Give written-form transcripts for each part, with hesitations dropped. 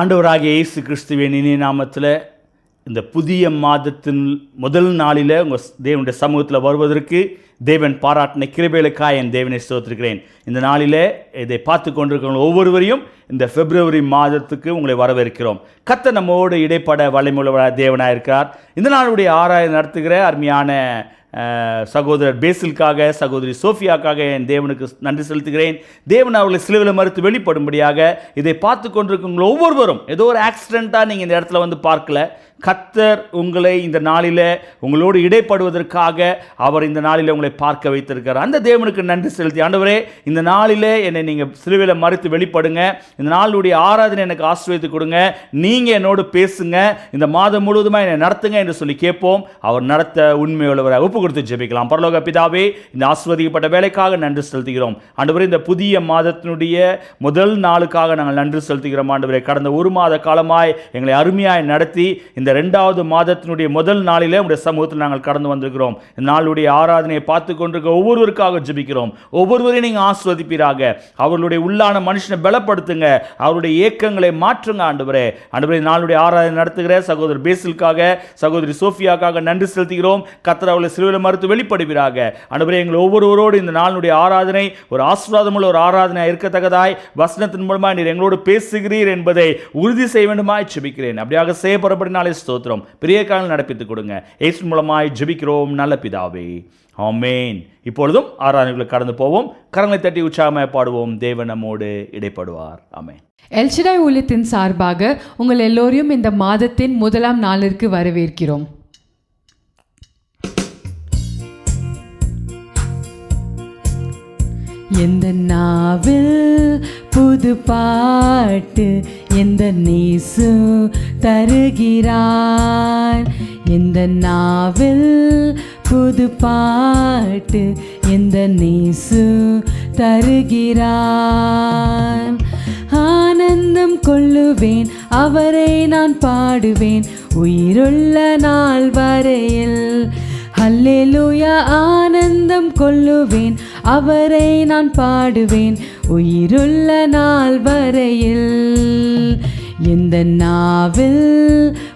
ஆண்டவராகிய இயேசு கிறிஸ்துவின் இனிய நாமத்தில் இந்த புதிய மாதத்தின் முதல் நாளில் உங்கள் தேவனுடைய சமூகத்தில் வருவதற்கு தேவன் பாராட்டின கிருபைகளுக்காக என் தேவனை ஸ்தோத்திருக்கிறேன். இந்த நாளில் இதை பார்த்து கொண்டிருக்கிற ஒவ்வொருவரையும் இந்த பிப்ரவரி மாதத்துக்கு உங்களை வரவேற்கிறோம். கர்த்தர் நம்மோடு இடைப்பட வல்லமையுள்ள தேவனாக இருக்கிறார். இந்த நாளுடைய ஆராய்ச்சி நடத்துகிற அருமையான சகோதரர் பேசிலுக்காக, சகோதரி சோஃபியாக்காக என் தேவனுக்கு நன்றி செலுத்துகிறேன். தேவன் அவர்களை சிலுவையில் மறுத்து வெளிப்படும்படியாக இதை பார்த்து கொண்டிருக்கிற ஒவ்வொருவரும் ஏதோ ஒரு ஆக்சிடெண்ட்டாக நீங்கள் இந்த இடத்துல வந்து பார்க்கல. கர்த்தர் உங்களை இந்த நாளில் உங்களோடு இடைப்படுவதற்காக அவர் இந்த நாளில் உங்களை பார்க்க வைத்திருக்கிறார். அந்த தேவனுக்கு நன்றி செலுத்தி, ஆண்டவரே இந்த நாளில் என்னை நீங்கள் சிலுவையில் மறுத்து வெளிப்படுங்க, இந்த நாளுடைய ஆராதனை எனக்கு ஆசீர்வதித்து கொடுங்க, நீங்கள் என்னோடு பேசுங்க, இந்த மாதம் முழுவதுமாக என்னை நடத்துங்க என்று சொல்லி கேட்போம். அவர் நடத்த உண்மையுள்ளவரை ஒப்பு கொடுத்து ஜெபிக்கலாம். பரலோக பிதாவே, இந்த ஆசீர்வதிக்கப்பட்ட வேலைக்காக நன்றி செலுத்துகிறோம். ஆண்டவரே, இந்த புதிய மாதத்தினுடைய முதல் நாளுக்காக நாங்கள் நன்றி செலுத்துகிறோம். ஆண்டவரே, கடந்த ஒரு மாத காலமாய் எங்களை அருமையாய் நடத்தி இந்த இரண்டாவது மாதத்தினுடைய முதல் நாளிலே உடைய சமூகத்தில் நாங்கள் கடந்து வந்திருக்கிறோம். இந்த நாளுடைய ஆராதனையை பார்த்து கொண்டிருக்க ஒவ்வொருவருக்காக ஜெபிக்கிறோம். ஒவ்வொருவரையும் நீங்கள் ஆசீர்வதிப்பீராக. அவர்களுடைய உள்ளான மனுஷனை பலப்படுத்துங்க, அவருடைய ஏக்கங்களை மாற்றுங்க. ஆண்டவரே, நாளுடைய ஆராதனை நடத்துகிற சகோதரர் பேசிலுக்காக, சகோதரி சோஃபியாக்காக நன்றி செலுத்துகிறோம். கர்த்தர் அவர்களை சிலுவையில் மறுத்து வெளிப்படுவீராக. ஆண்டவரே, எங்கள் ஒவ்வொருவரோடு இந்த நாளுடைய ஆராதனை ஒரு ஆசீர்வாதமுள்ள ஒரு ஆராதனை இருக்கத்தக்கதாய் வசனத்தின் மூலமாக நீர் எங்களோடு பேசுகிறீர் என்பதை உறுதி செய்ய வேண்டுமாய் ஜெபிக்கிறேன். அப்படியாக செய்யப்படப்படினாலே ஸ்தோத்திரம். பெரிய காலம் நடப்பித்துக் கொடுங்க. இயேசு மூலமாய் ஜெபிக்கிறோம் நல்ல பிதாவே, ஆமென். இப்பொழுதும் ஆராதனைகளுக்கு கடந்து போவோம். கரங்களை தட்டி உற்சாகமாய் பாடுவோம். தேவன் நம்மோடு இடைப்படுவார். ஆமென். எல்ஷடாய் ஊழியத்தின் சார்பாக உங்கள் எல்லோரையும் இந்த மாதத்தின் முதலாம் நாளிற்கு வரவேற்கிறோம். எந்த நாவில் புது பாட்டு எந்த நேசு தருகிறார். எந்த நாவில் புது பாட்டு எந்த நேசு தருகிறார். ஆனந்தம் கொள்ளுவேன், அவரை நான் பாடுவேன் உயிருள்ள நாள் வரையில். அல்லேலூயா, ஆனந்தம் கொள்ளுவேன், அவரை நான் பாடுவேன் உயிருள்ள நாள் வரையில். எந்த நாவில்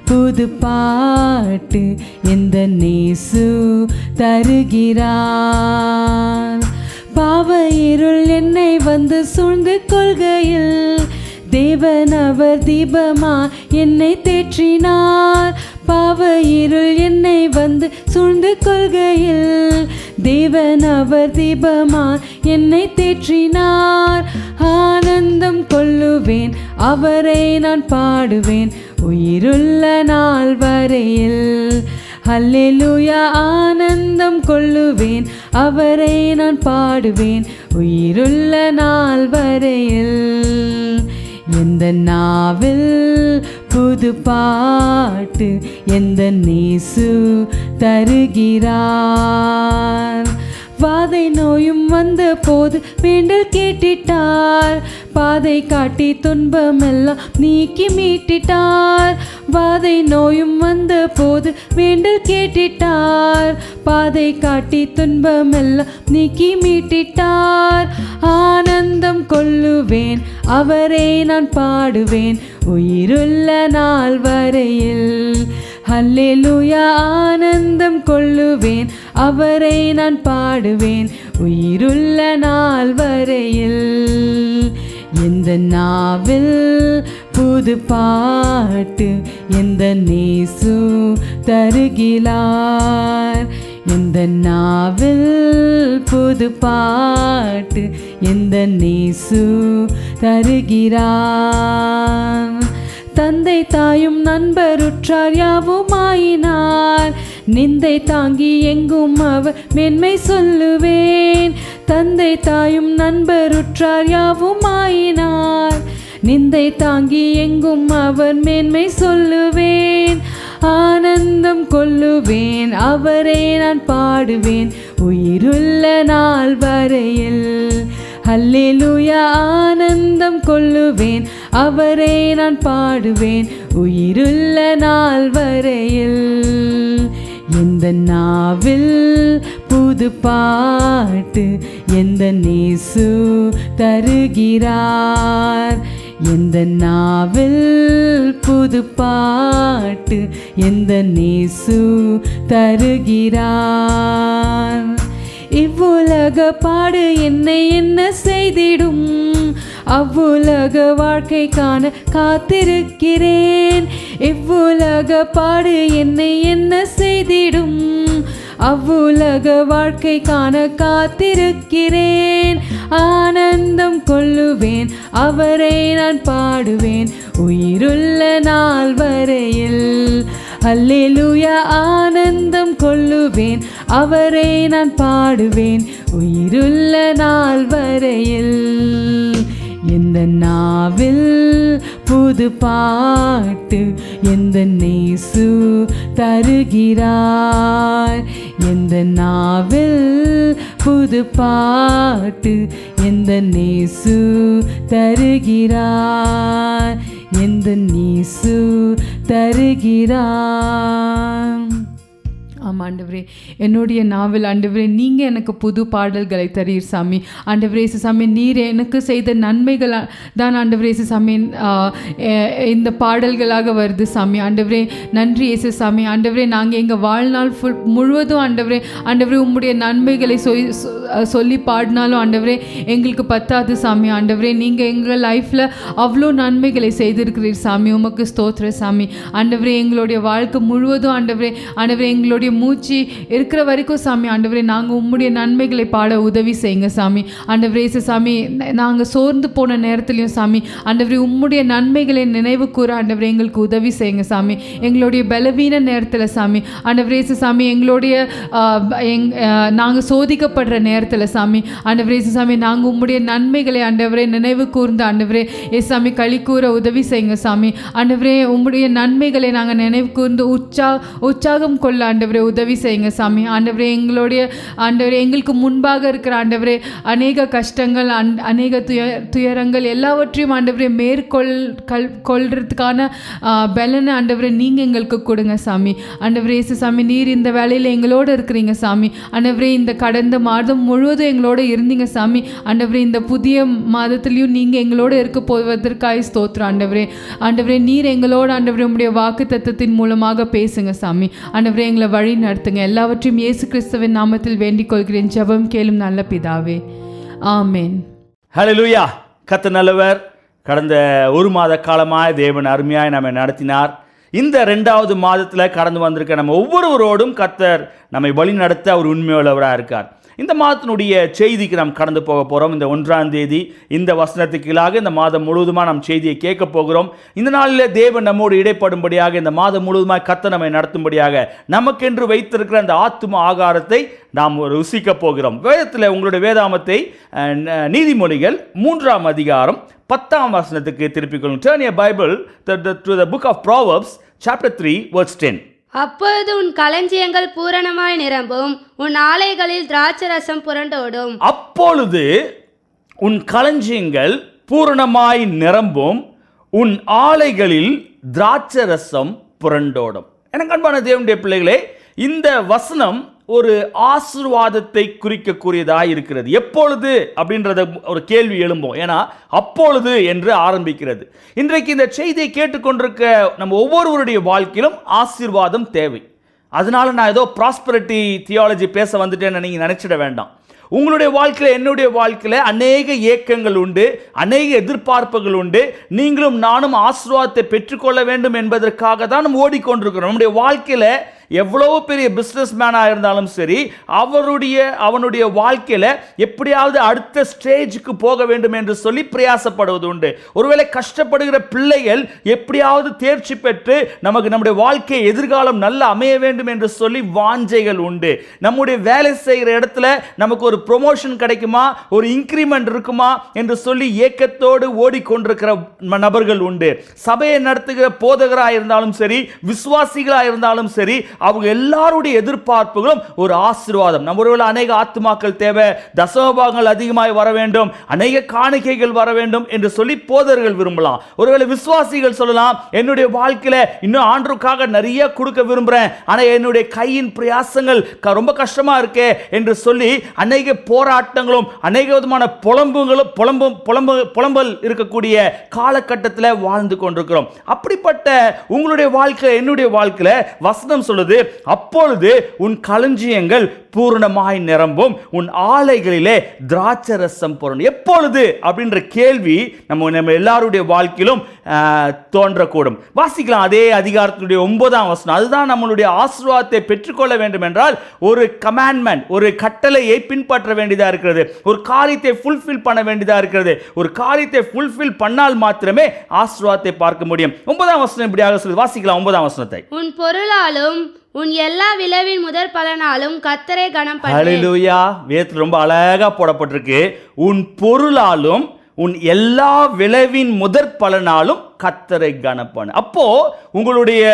புது பாட்டு எந்த நேசு தருகிறார். பாவ இருள் என்னை வந்து சூழ்ந்து கொள்கையில் தேவன் அவர் தீபமா என்னை தேற்றினார். பாவ இருள் என்னை வந்து சூழ்ந்து கொள்கையில் தேவன் அவர் தீபமா என்னை தேற்றினார். ஆனந்தம் கொள்ளுவேன், அவரை நான் பாடுவேன் உயிருள்ள நாள் வரையில். அல்லேலூயா, ஆனந்தம் கொள்ளுவேன், அவரை நான் பாடுவேன் உயிருள்ள நாள் வரையில். எந்த நாவில் புது பாட்டு எந்த நேசு தருகிறார். வாதை நோயும் வந்த போது வேண்டல் கேட்டிட்டார், பாதை காட்டி துன்பமெல்லாம் நீக்கி மீட்டிட்டார். வாதை நோயும் வந்த போது வேண்டல் கேட்டிட்டார், பாதை காட்டி துன்பமெல்லாம் நீக்கி மீட்டிட்டார். ஆனந்தம் கொள்ளுவேன், அவரை நான் பாடுவேன் உயிருள்ள நாள் வரையில். அல்லேலூயா, ஆனந்தம் கொள்ளுவேன், அவரை நான் பாடுவேன் உயிருள்ள நாள் வரையில். எந்த நாவில் புது பாட்டு எந்த நேசு தருகிறார். எந்த நாவில் புது பாட்டு எந்த நேசு தருகிறார். தந்தை தாயும் நண்பருற்றார் யாவுமாயினார், நிந்தை தாங்கி எங்கும் அவர் மென்மை சொல்லுவேன். தந்தை தாயும் நண்பருற்றார் யாவுமாயினார், நிந்தை தாங்கி எங்கும் அவர் மேன்மை சொல்லுவேன். ஆனந்தம் கொள்ளுவேன், அவரை நான் பாடுவேன் உயிருள்ள நாள் வரையில். அல்லேலூயா, ஆனந்தம் கொள்ளுவேன், அவரை நான் பாடுவேன் உயிருள்ள நாள் வரையில். எந்த நாவில் புது பாட்டு எந்த நேசு தருகிறார். எந்த நாவில் புது பாட்டு எந்த நேசு தருகிறார். இவ்வுலக பாடு என்னை என்ன செய்திடும், அவ்வுலக வாழ்க்கை காண காத்திருக்கிறேன். இவ்வுலக பாடு என்னை என்ன செய்திடும், அவ்வுலக வாழ்க்கை காண காத்திருக்கிறேன். ஆனந்தம் கொள்ளுவேன், அவரை நான் பாடுவேன் உயிருள்ள நாள் வரையில். அல்லேலூயா, ஆனந்தம் கொள்ளுவேன், அவரை நான் பாடுவேன் உயிருள்ள நாள் வரையில். எந்த நாவில் புது பாட்டு எந்த நேசு தருகிறார். எந்த நாவில் புது பாட்டு எந்த நேசு தருகிறார். எந்த நேசு தருகிறார். ஆமாம் ஆண்டவரே, என்னுடைய நாவல் ஆண்டவரே, நீங்கள் எனக்கு புது பாடல்களை தரீர் சாமி. ஆண்டவரே சாமி, நீர் எனக்கு செய்த நன்மைகள் தான் ஆண்டவரே சாமி இந்த பாடல்களாக வருது சாமி. ஆண்டவரே நன்றி இயேசு சாமி. ஆண்டவரே, நாங்கள் எங்கள் வாழ்நாள் முழுவதும் ஆண்டவரே உம்முடைய நன்மைகளை சொல்லி பாடினாலும் ஆண்டவரே எங்களுக்கு பத்தாது சாமி. ஆண்டவரே, நீங்கள் எங்கள் லைஃப்பில் அவ்வளோ நன்மைகளை செய்திருக்கிறீர் சாமி. உமக்கு ஸ்தோத்திர சாமி. ஆண்டவரே, எங்களுடைய வாழ்க்கை முழுவதும் ஆண்டவரே எங்களுடைய மூச்சு இருக்கிற வரைக்கும் சாமி ஆண்டவரே நாங்கள் உம்முடைய நன்மைகளை பாட உதவி செய்யுங்க சாமி. ஆண்டவரே சாமி, நாங்கள் சோர்ந்து போன நேரத்துலையும் சாமி ஆண்டவரே உம்முடைய நன்மைகளை நினைவு கூற ஆண்டவரே எங்களுக்கு உதவி செய்யுங்க சாமி. எங்களுடைய பலவீன நேரத்தில் சாமி ஆண்டவரே சாமி, எங்களுடைய நாங்கள் சோதிக்கப்படுற நேரத்தில் சாமி ஆண்டவரே சாமி, நாங்கள் உம்முடைய நன்மைகளை ஆண்டவரே நினைவு கூர்ந்து ஆண்டவரே சாமி களி கூற உதவி செய்யுங்க சாமி. ஆண்டவரே, உம்முடைய நன்மைகளை நாங்கள் நினைவு கூர்ந்து உற்சாகம் கொள்ள ஆண்டவரே உதவி செய்யுங்க சாமி. ஆண்டவரே, எங்களுக்கு முன்பாக இருக்கிற ஆண்டவரே அநேக கஷ்டங்கள் அநேக துயரங்கள் எல்லாவற்றையும் ஆண்டவரே கொள்றதுக்கான பலனை ஆண்டவரே நீங்கள் எங்களுக்கு கொடுங்க சாமி. ஆண்டவரே சாமி, நீர் இந்த வேலையில் எங்களோடு இருக்கிறீங்க சாமி. ஆண்டவரே, இந்த கடந்த மாதம் முழுவதும் எங்களோட இருந்தீங்க சாமி. ஆண்டவரே, இந்த புதிய மாதத்துலேயும் நீங்கள் எங்களோட இருக்க போவதற்காக ஸ்தோத்திரம் ஆண்டவரே. ஆண்டவரே, நீர் எங்களோட ஆண்டவரே உம்முடைய வாக்கு தத்தத்தின் மூலமாக பேசுங்க சாமி. ஆண்டவரே, எங்களை வழி நடத்துங்க. எல்லாவற்றையும் இயேசு கிறிஸ்துவின் நாமத்தில் வேண்டிக் கொள்கிறேன். ஜெபம் கேளும் நல்ல பிதாவே, ஆமென். ஹல்லேலூயா. கர்த்தர் நல்லவர். கடந்த ஒரு மாத காலமாய் தேவன் அருமையாய் நம்மை நடத்தினார். இந்த 2வது மாதத்தில் கடந்து வந்திருக்க நம்ம ஒவ்வொருவரோடும் கர்த்தர் நம்மை வழி நடத்த அவர் உண்மையுள்ளவராக இருக்கார். இந்த மாதத்தினுடைய செய்திக்கு நாம் கடந்து போக போகிறோம். இந்த 1ஆம் தேதி இந்த வசனத்துக்குள்ளாக இந்த மாதம் முழுவதுமாக நாம் செய்தியை கேட்க போகிறோம். இந்த நாளில் தேவன் நம்மோடு இடைப்படும்படியாக, இந்த மாதம் முழுவதுமாக கர்த்தர் நம்மை நடத்தும்படியாக நமக்கென்று வைத்திருக்கிற அந்த ஆத்தும ஆகாரத்தை நாம் ருசிக்க போகிறோம். வேதத்தில் உங்களுடைய வேதாமத்தை நீதிமொழிகள் 3ஆம் அதிகாரம் 10ஆம் வசனத்துக்கு திருப்பிக் கொள்ளுங்கள். Turn your Bible to the book of Proverbs chapter 3 verse 10. அப்பொழுது உன் களஞ்சியங்கள் பூரணமாய் நிரம்பும், உன் ஆலைகளில் திராட்சரசம் புரண்டோடும். அப்பொழுது உன் களஞ்சியங்கள் பூரணமாய் நிரம்பும், உன் ஆலைகளில் திராட்சரசம் புரண்டோடும். எனக்கு அன்பான தேவனுடைய பிள்ளைகளே, இந்த வசனம் ஒரு ஆசீர்வாதத்தை குறிக்கக்கூடியதாக இருக்கிறது. எப்பொழுது அப்படின்றத ஒரு கேள்வி எழும்போம். ஏன்னா அப்பொழுது என்று ஆரம்பிக்கிறது. இன்றைக்கு இந்த செய்தியை கேட்டுக்கொண்டிருக்க நம்ம ஒவ்வொருவருடைய வாழ்க்கையிலும் ஆசீர்வாதம் தேவை. அதனால நான் ஏதோ ப்ராஸ்பரிட்டி தியாலஜி பேச வந்துட்டேன்னு நீங்கள் நினச்சிட வேண்டாம். உங்களுடைய வாழ்க்கையில், என்னுடைய வாழ்க்கையில் அநேக ஏக்கங்கள் உண்டு, அநேக எதிர்பார்ப்புகள் உண்டு. நீங்களும் நானும் ஆசீர்வாதத்தை பெற்றுக்கொள்ள வேண்டும் என்பதற்காக தான் நம்ம ஓடிக்கொண்டிருக்கிறோம். நம்முடைய வாழ்க்கையில் எவ்வளவு பெரிய பிஸ்னஸ் மேனாக இருந்தாலும் சரி, அவனுடைய வாழ்க்கையில் எப்படியாவது அடுத்த ஸ்டேஜுக்கு போக வேண்டும் என்று சொல்லி பிரயாசப்படுவது உண்டு. ஒருவேளை கஷ்டப்படுகிற பிள்ளைகள் எப்படியாவது தேர்ச்சி பெற்று நம்முடைய வாழ்க்கை எதிர்காலம் நல்ல அமைய வேண்டும் என்று சொல்லி வாஞ்சைகள் உண்டு. நம்முடைய வேலை செய்கிற இடத்துல நமக்கு ஒரு ப்ரொமோஷன் கிடைக்குமா, ஒரு இன்க்ரிமெண்ட் இருக்குமா என்று சொல்லி ஏக்கத்தோடு ஓடிக்கொண்டிருக்கிற நபர்கள் உண்டு. சபையை நடத்துகிற போதகராக இருந்தாலும் சரி, விசுவாசிகளாக இருந்தாலும் சரி, அவங்க எல்லாருடைய எதிர்பார்ப்புகளும் ஒரு ஆசீர்வாதம். நம்ம ஒருவேளை அநேக ஆத்துமாக்கள் தேவை, தசமபாகங்கள் அதிகமாய் வர வேண்டும், அநேக காணிக்கைகள் வர வேண்டும் என்று சொல்லி போதர்கள் விரும்பலாம். ஒருவேளை விசுவாசிகள் சொல்லலாம், என்னுடைய வாழ்க்கையில இன்னும் ஆண்டவருக்காக நிறைய கொடுக்க விரும்புறேன், ஆனா என்னுடைய கையின் பிரயாசங்கள் ரொம்ப கஷ்டமா இருக்கே என்று சொல்லி அநேக போராட்டங்களும் அநேக விதமான புலம்பல் இருக்கக்கூடிய காலகட்டத்தில் வாழ்ந்து கொண்டிருக்கிறோம். அப்படிப்பட்ட உங்களுடைய வாழ்க்கை, என்னுடைய வாழ்க்கையில வசனம் சொல்லுது, அப்பொழுது உன் களஞ்சியங்கள் பூரணமாய் நிரம்பும், உன் ஆலைகளிலே திராட்சரசம் பொருள். எப்பொழுது அப்படின்ற கேள்வி நம்ம எல்லாருடைய வாழ்க்கையிலும் தோன்றக்கூடும். வாசிக்கலாம் அதே அதிகாரத்துடைய 9ஆம் வசனம். அதுதான் நம்மளுடைய ஆசீர்வாதத்தை பெற்றுக்கொள்ள வேண்டும் என்றால் ஒரு கமாண்ட்மெண்ட், ஒரு கட்டளையை பின்பற்ற வேண்டியதா இருக்கிறது, ஒரு காரியத்தை ஃபுல்ஃபில் பண்ண வேண்டியதா இருக்கிறது. ஒரு காரியத்தை ஃபுல்ஃபில் பண்ணால் மாத்திரமே ஆசீர்வாதத்தை பார்க்க முடியும். 9ஆம் வசனம் இப்படியாக சொல்லுது. வாசிக்கலாம் 9ஆம் வசனத்தை. உன் பொருளாலும் உன் எல்லா விளைவின் முதற் பலனாலும் கர்த்தரை கனம் பண்ணு. ஹல்லேலூயா. வேதத்தில் ரொம்ப அழகா போடப்பட்டிருக்கு, உன் பொருளாலும் உன் எல்லா விளைவின் முதற் பலனாலும் கர்த்தரை கனப்பண்ணு. அப்போ உங்களுடைய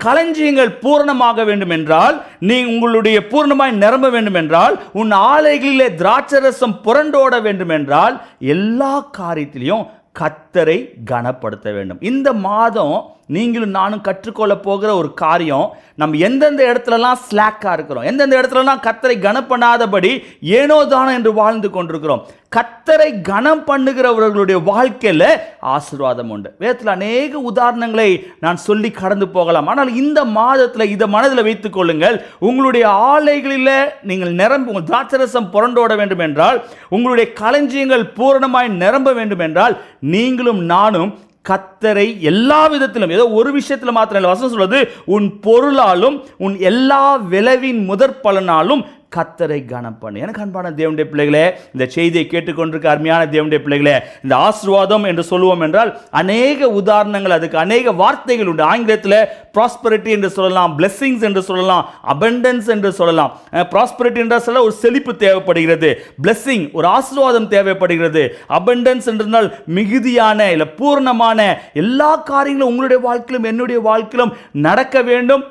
களஞ்சியங்கள் பூரணமாக வேண்டும் என்றால், நீ உங்களுடைய பூர்ணமாய் நிரம்ப வேண்டும் என்றால், உன் ஆலைகளிலே திராட்சரசம் புரண்டோட வேண்டும் என்றால், எல்லா காரியத்திலையும் கர்த்தரை கனப்படுத்த வேண்டும். இந்த மாதம் நீங்களும் நானும் கற்றுக்கொள்ள போகிற ஒரு காரியம், நம்ம எந்தெந்த இடத்துலலாம் ஸ்லாக்காக இருக்கிறோம், எந்தெந்த இடத்துலலாம் கர்த்தரை கனம் பண்ணாதபடி ஏனோ தானோ என்று வாழ்ந்து கொண்டிருக்கிறோம். கர்த்தரை கனம் பண்ணுகிறவர்களுடைய வாழ்க்கையில் ஆசீர்வாதம் உண்டு. வேதத்தில் அநேக உதாரணங்களை நான் சொல்லி கடந்து போகலாம். ஆனால் இந்த மாதத்தில் இதை மனதில் வைத்துக் கொள்ளுங்கள். உங்களுடைய ஆலைகளில் நீங்கள் உங்கள் திராட்சரசம் புரண்டோட வேண்டும் என்றால், உங்களுடைய களஞ்சியங்கள் பூரணமாய் நிரம்ப வேண்டும் என்றால், நீங்களும் நானும் கர்த்தரை எல்லா விதத்திலும், ஏதோ ஒரு விஷயத்தில் மாத்திரம் இல்லை, வசனம் சொல்வது உன் பொருளாலும் உன் எல்லா விளைவின் முதற் பலனாலும் கர்த்தரை கனம் பண்ணு. எனக்கு அன்பான தேவனுடைய பிள்ளைகளே, இந்த செய்தியை கேட்டுக்கொண்டிருக்க அருமையான தேவனுடைய பிள்ளைகளே, இந்த ஆசீர்வாதம் என்று சொல்லுவோம் என்றால் அநேக உதாரணங்கள், அதுக்கு அநேக வார்த்தைகள் உண்டு. ஆங்கிலத்தில் ப்ராஸ்பரிட்டி என்று சொல்லலாம், பிளெஸிங்ஸ் என்று சொல்லலாம், அபண்டன்ஸ் என்று சொல்லலாம். ப்ராஸ்பரிட்டி என்ற சொல்ல ஒரு செழிப்பு தேவைப்படுகிறது, பிளெஸிங் ஒரு ஆசீர்வாதம் தேவைப்படுகிறது, அபண்டன்ஸ் என்றால் மிகுதியான இல்லை பூர்ணமான எல்லா காரியங்களும் உங்களுடைய வாழ்க்கையிலும் என்னுடைய வாழ்க்கையிலும் நடக்க வேண்டும்.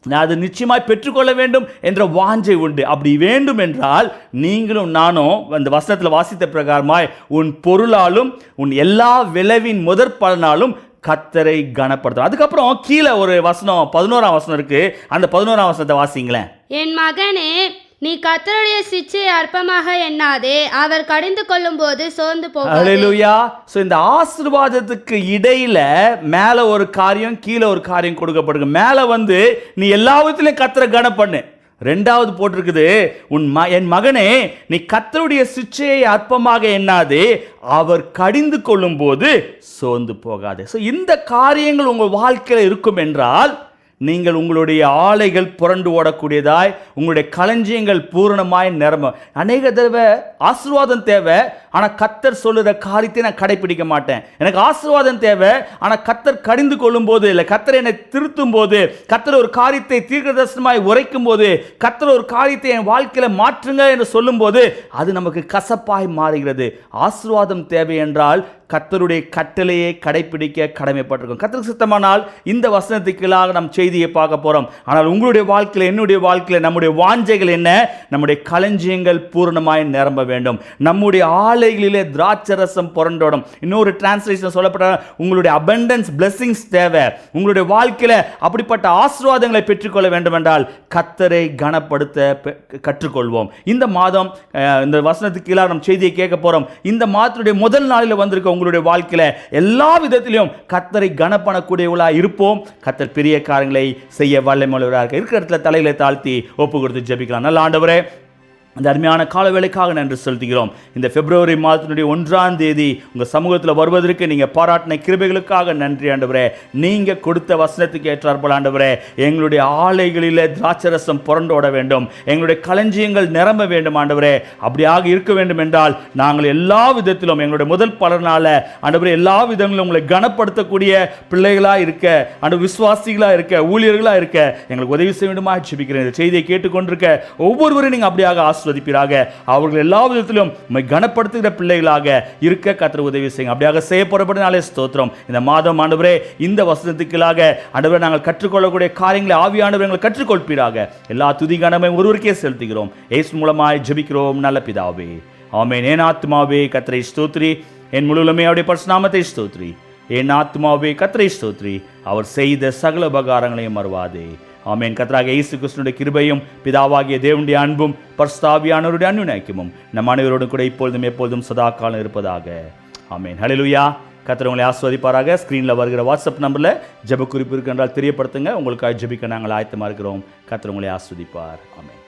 நான் அது நிச்சயமாய் பெற்றுக்கொள்ள வேண்டும் என்ற வாஞ்சை உண்டு. அப்படி வேண்டும் என்றால் நீங்களும் நானும் அந்த வசனத்தில் வாசித்த பிரகாரமாய் உன் பொருளாலும் உன் எல்லா விளைவின் முதற் பலனாலும் கர்த்தரை கனப்படுத்தும். அதுக்கப்புறம் கீழே ஒரு வசனம் 11ஆம் வசனம் இருக்கு. அந்த 11ஆம் வசனத்தை வாசிங்களேன். என் மகனே, நீ கர்த்தருடைய சிட்சையை அற்பமாக எண்ணாதே, அவர் கடிந்து கொள்ளும் போது சோர்ந்து போகாதே. ஹல்லேலூயா. சோ இந்த ஆசீர்வாதத்துக்கு இடையில மேல ஒரு காரியம், கீழே ஒரு காரியம் கொடுக்கப்படுது. மேல நீ எல்லா விதத்திலையும் கர்த்தரை கனம் பண்ணு. ரெண்டாவது போட்டிருக்குது, என் மகனே, நீ கர்த்தருடைய சிட்சையை அற்பமாக எண்ணாதே, அவர் கடிந்து கொள்ளும் போது சோர்ந்து போகாதே. ஸோ இந்த காரியங்கள் உங்கள் வாழ்க்கையில் இருக்கும் என்றால், நீங்கள் உங்களுடைய ஆலைகள் புரண்டு ஓடக்கூடியதாய், உங்களுடைய களஞ்சியங்கள் பூரணமாய் நிரம்பும். அநேக தடவை ஆசீர்வாதம் தேவை, ஆனால் கர்த்தர் சொல்லுற காரியத்தை நான் கடைபிடிக்க மாட்டேன். எனக்கு ஆசீர்வாதம் தேவை, ஆனால் கர்த்தர் கடிந்து கொள்ளும் போது, இல்லை கர்த்தர் என்னை திருத்தும் போது, கர்த்தர் ஒரு காரியத்தை தீர்க்கதரிசனமாய் உரைக்கும் போது, கர்த்தர் ஒரு காரியத்தை என் வாழ்க்கையில் மாற்றுங்க என்று சொல்லும் போது அது நமக்கு கசப்பாய் மாறுகிறது. ஆசீர்வாதம் தேவை என்றால் கர்த்தருடைய கட்டளையை கடைபிடிக்க கடமைப்பட்டிருக்கும். கர்த்தருக்கு சித்தமானால் இந்த வசனத்துக்குள்ளாக நம் செய்தியை பார்க்க போறோம். ஆனால் உங்களுடைய வாழ்க்கையில், என்னுடைய வாழ்க்கையில் நம்முடைய வாஞ்சைகள் என்ன? நம்முடைய களஞ்சியங்கள் பூரணமாய் நிரம்ப வேண்டும். நம்முடைய ஆலைகளிலே திராட்சரசம் புரண்டோடும். இன்னொரு டிரான்ஸ்லேஷன் சொல்லப்பட்ட உங்களுடைய அபண்டன்ஸ் பிளெஸிங்ஸ் தேவை. உங்களுடைய வாழ்க்கையில் அப்படிப்பட்ட ஆசீர்வாதங்களை பெற்றுக்கொள்ள வேண்டும் என்றால் கர்த்தரை கனப்படுத்த கற்றுக்கொள்வோம். இந்த மாதம் இந்த வசனத்துக்கு கீழே நம் செய்தியை கேட்க போறோம். இந்த மாதத்துடைய முதல் நாளில் வந்திருக்க உங்களுடைய வாழ்க்கையில எல்லா விதத்திலும் கர்த்தரை கனப்படக்கூடியவர்களா இருப்போம். கர்த்தர் பெரிய காரியங்களை செய்ய வல்லமையுள்ளவராக இருக்கிற இடத்துல தலையில தாழ்த்தி ஒப்பு கொடுத்து ஜெபிக்கலாம். நல்ல ஆண்டவரே, அந்த அருமையான கால வேளைக்காக நன்றி செலுத்துகிறோம். இந்த பிப்ரவரி மாதத்தினுடைய 1ஆம் தேதி உங்கள் சமூகத்தில் வருவதற்கு நீங்கள் பாராட்டின கிருபைகளுக்காக நன்றி ஆண்டவரே. நீங்கள் கொடுத்த வசனத்துக்கு ஏற்றாற்போல் ஆண்டவரே, எங்களுடைய ஆலைகளில் திராட்சரசம் புரண்டோட வேண்டும், எங்களுடைய களஞ்சியங்கள் நிரம்ப வேண்டும் ஆண்டவரே. அப்படியாக இருக்க வேண்டும் என்றால் நாங்கள் எல்லா விதத்திலும் எங்களுடைய முதல் பலனால ஆண்டவரே எல்லா விதங்களும் உங்களை கனப்படுத்தக்கூடிய பிள்ளைகளாக இருக்க, அந்த விசுவாசிகளாக இருக்க, ஊழியர்களாக இருக்க எங்களுக்கு உதவி செய்ய வேண்டுமா ஜெபிக்கிறேன். இந்த செய்தியை கேட்டுக்கொண்டிருக்க ஒவ்வொருவரையும் நீங்கள் அப்படியாக ஆஸ்வதிப்பீராக. அவர்கள் எல்லா விதத்திலும் உம்மை கனப்படுத்துகிற பிள்ளைகளாக இருக்க கர்த்தர் உதவி செய்யுங்க. அப்படியாக செய்யப்படுறபடினாலே ஸ்தோத்திரம். இந்த மாதம் ஆண்டவரே இந்த வசனத்துக்களாக ஆண்டவரே நாங்கள் கற்றுக்கொள்ளக்கூடிய காரியங்களை ஆவியானவர் எங்களை கற்றுக்கொள்ப்பீராக. எல்லா துதி கனமை ஒருவருக்கே செலுத்துகிறோம். இயேசு மூலமாய் ஜெபிக்கிறோம் நல்ல பிதாவே, ஆமென். என் ஆத்துமாவே கர்த்தரை ஸ்தோத்திரி, என் முழுவதுமே அவருடைய பரிசுநாமத்தை ஸ்தோத்திரி. என் ஆத்துமாவே கர்த்தரை ஸ்தோத்திரி, அவர் செய்த சகல உபகாரங்களையும் மறவாதே. ஆமென். கர்த்தராகிய இயேசு கிறிஸ்துவினுடைய கிருபையும் பிதாவாகிய தேவனுடைய அன்பும் பரிசுத்த ஆவியானவருடைய அன்பினைக்கும் நம் அனைவரோடும் கூட இப்பொழுதும் எப்பொழுதும் சதா காலம் இருப்பதாக. ஆமென். ஹல்லேலூயா. கர்த்தர் உங்களை ஆசீர்வதிப்பாராக. ஸ்க்ரீனில் வருகிற வாட்ஸ்அப் நம்பரில் ஜெப குறிப்பு இருக்கின்றால் தெரியப்படுத்துங்க. உங்களுக்காக ஜெபிக்க நாங்கள் ஆயத்தமாக இருக்கிறோம். கர்த்தர் உங்களை ஆசீர்வதிப்பார். ஆமென்.